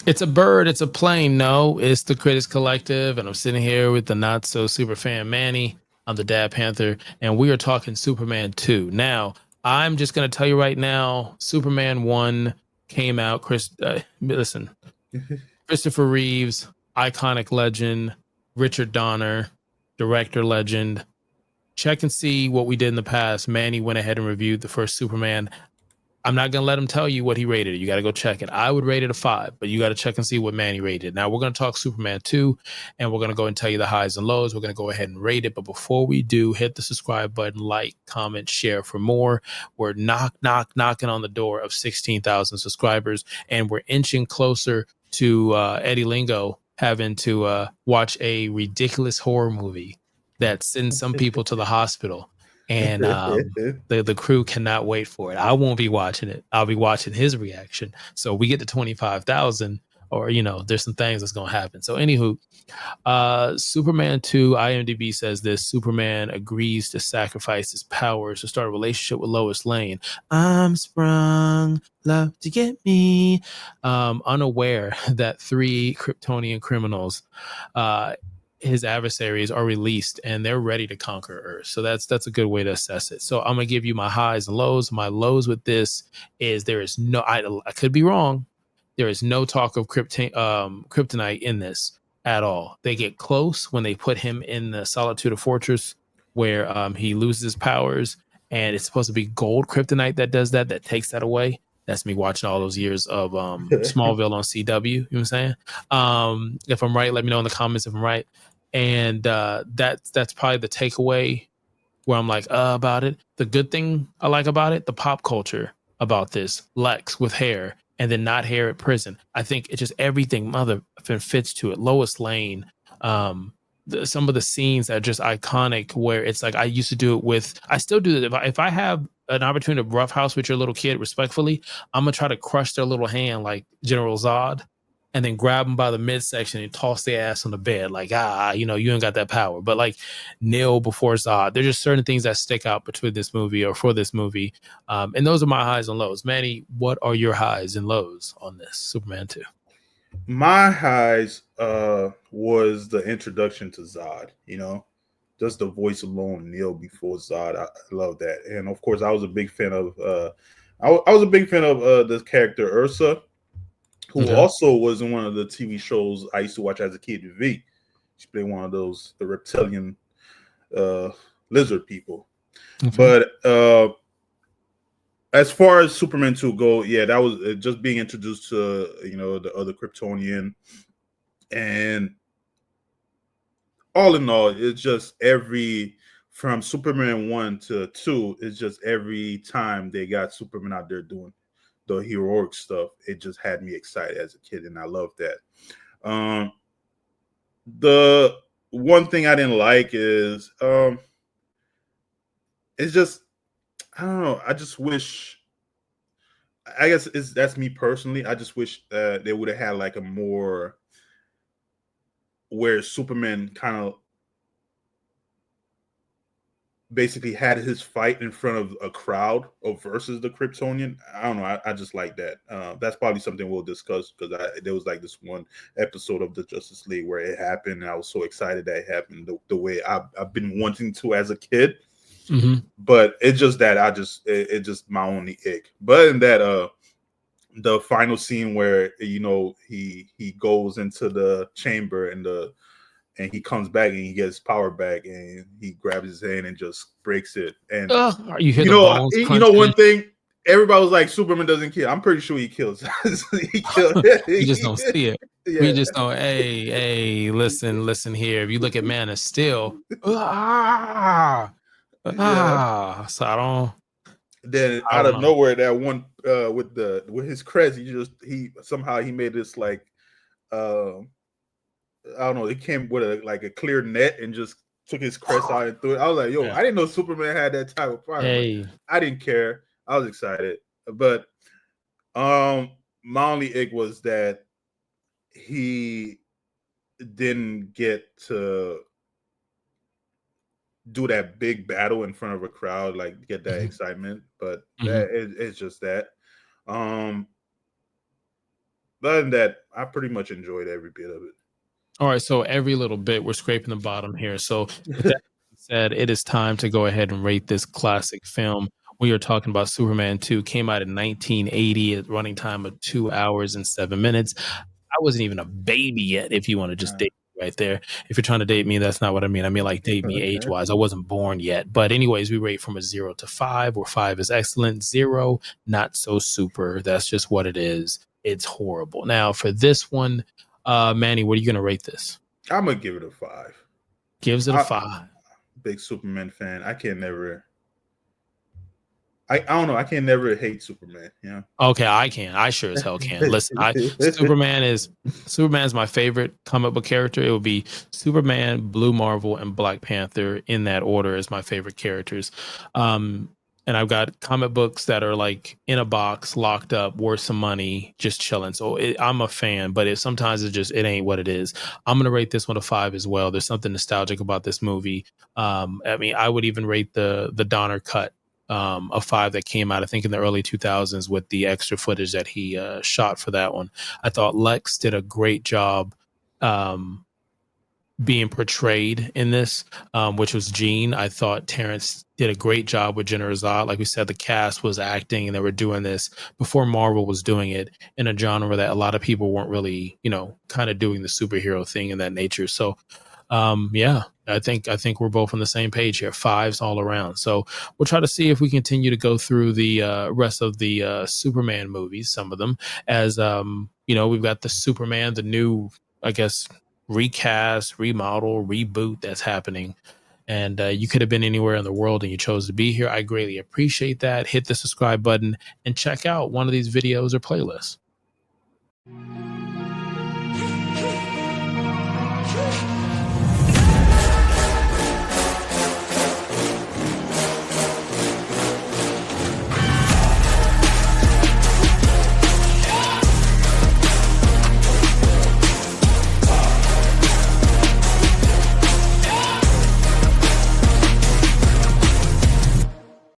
It's a bird. It's a plane. No, it's the Critics Collective, and I'm sitting here with the not so super fan Manny. I'm the Dad Panther, and we are talking Superman 2. Now, I'm just gonna tell you right now, Superman 1 came out. Listen, Christopher Reeves, iconic legend, Richard Donner, director legend. Check and see what we did in the past. Manny went ahead and reviewed the first Superman. I'm not gonna let him tell you what he rated it. You got to go check it. I would rate it a 5, but you got to check and see what Manny rated. Now we're gonna talk Superman 2, and we're gonna go and tell you the highs and lows. We're gonna go ahead and rate it, but before we do, hit the subscribe button, like, comment, share for more. We're knocking on the door of 16,000 subscribers, and we're inching closer to Eddie Lingo having to watch a ridiculous horror movie that sends some people to the hospital, and the crew cannot wait for it. I won't be watching it. I'll be watching his reaction. So we get to 25,000, or there's some things that's gonna happen. So anywho, Superman 2, IMDb says this: Superman agrees to sacrifice his powers to start a relationship with Lois Lane. I'm sprung, love to get me. Unaware that 3 Kryptonian criminals, his adversaries, are released and they're ready to conquer Earth. So that's a good way to assess it. So I'm gonna give you my highs and lows. My lows with this is there is no, I could be wrong. There is no talk of kryptonite in this at all. They get close when they put him in the Solitude of Fortress, where he loses his powers, and it's supposed to be gold kryptonite that does that takes that away. That's me watching all those years of Smallville on CW. You know what I'm saying? If I'm right, let me know in the comments if I'm right. And that's probably the takeaway where I'm like about it. The good thing I like about it, the pop culture about this, Lex with hair and then not hair at prison. I think it just everything mother fits to it. Lois Lane, some of the scenes are just iconic. Where it's like I used to do it with, I still do it. If I have an opportunity to roughhouse with your little kid respectfully, I'm gonna try to crush their little hand like General Zod, and then grab them by the midsection and toss their ass on the bed. Like, you ain't got that power. But like kneel before Zod. There's just certain things that stick out between this movie or for this movie. And those are my highs and lows. Manny, what are your highs and lows on this Superman 2? My highs was the introduction to Zod. Just the voice alone, Neil before Zod. I love that, and of course, I was a big fan of. I was a big fan of the character Ursa, who Okay. also was in one of the TV shows I used to watch as a kid. V. She played one of the reptilian uh, lizard people. Okay. But as far as Superman 2 go, yeah, that was just being introduced to the other Kryptonian, and all in all, it's just from Superman 1 to 2, it's just every time they got Superman out there doing the heroic stuff, it just had me excited as a kid, and I love that. The one thing I didn't like is it's just, I don't know. I just wish. I guess that's me personally. I just wish they would have had like a more where Superman kind of basically had his fight in front of a crowd of versus the Kryptonian. I don't know. I just like that. That's probably something we'll discuss because there was like this one episode of the Justice League where it happened, and I was so excited that it happened the way I've been wanting to as a kid. Mm-hmm. But it's just that it's just my only ick. But in that the final scene where he goes into the chamber and he comes back and he gets power back and he grabs his hand and just breaks it. And You hear the bones one crunching. thing, everybody was like, Superman doesn't kill. I'm pretty sure he kills. He killed. We just don't see it. We Yeah. just don't. Hey, listen here. If you look at Man of Steel, so Yeah. Then I out don't of know. nowhere, that one with his crest, he somehow he made this like uh I don't know, it came with a clear net and just took his crest out and threw it. I was like, yo, Yeah. I didn't know Superman had that type of power, but Hey, I didn't care. I was excited. But my only ick was that he didn't get to do that big battle in front of a crowd, like get that mhm, excitement. But mhm. it's just that. Um other than that, I pretty much enjoyed every bit of All right, so every little bit, we're scraping the bottom here. So with that it. being said, it is time to go ahead and rate this classic film. We are talking about Superman 2, came out in 1980, a running time of 2 hours and 7 minutes. I wasn't even a baby yet, if you wanna just date me right there. If you're trying to date me, that's not what I mean. I mean, like, date me Okay. age-wise. I wasn't born yet. But anyways, we rate from a 0 to 5, where 5 is excellent, 0, not so super. That's just what it is. It's horrible. Now, for this one, Manny, what are you gonna rate this? I'm gonna give it a 5. Gives it a I 5. big Superman fan. I can never. I don't know. I can never hate Superman. You Okay, I can. I sure as hell can. Listen, I know. Superman's my favorite comic book character. It would be Superman, Blue Marvel, and Black Panther in that order as my favorite characters. Um, and I've got comic books that are like in a box, locked up, worth some money, just chilling. So I'm a fan, but sometimes it ain't what it is. I'm gonna rate this one a 5 as well. There's something nostalgic about this movie. I mean, I would even rate the Donner cut a 5 that came out, I think, in the early 2000s with the extra footage that he shot for that one. I thought Lex did a great job um, being portrayed in this, which was Gene. I thought Terrence did a great job with Jenna Razak. Like we said, the cast was acting and they were doing this before Marvel was doing it in a genre that a lot of people weren't really, kind of doing the superhero thing in that nature. So yeah, I think we're both on the same page here. 5s all around. So we'll try to see if we continue to go through the rest of the Superman movies, some of them, as we've got the Superman, the new, I guess, recast, remodel, reboot that's happening. And you could have been anywhere in the world and you chose to be here. I greatly appreciate that. Hit the subscribe button and check out one of these videos or playlists.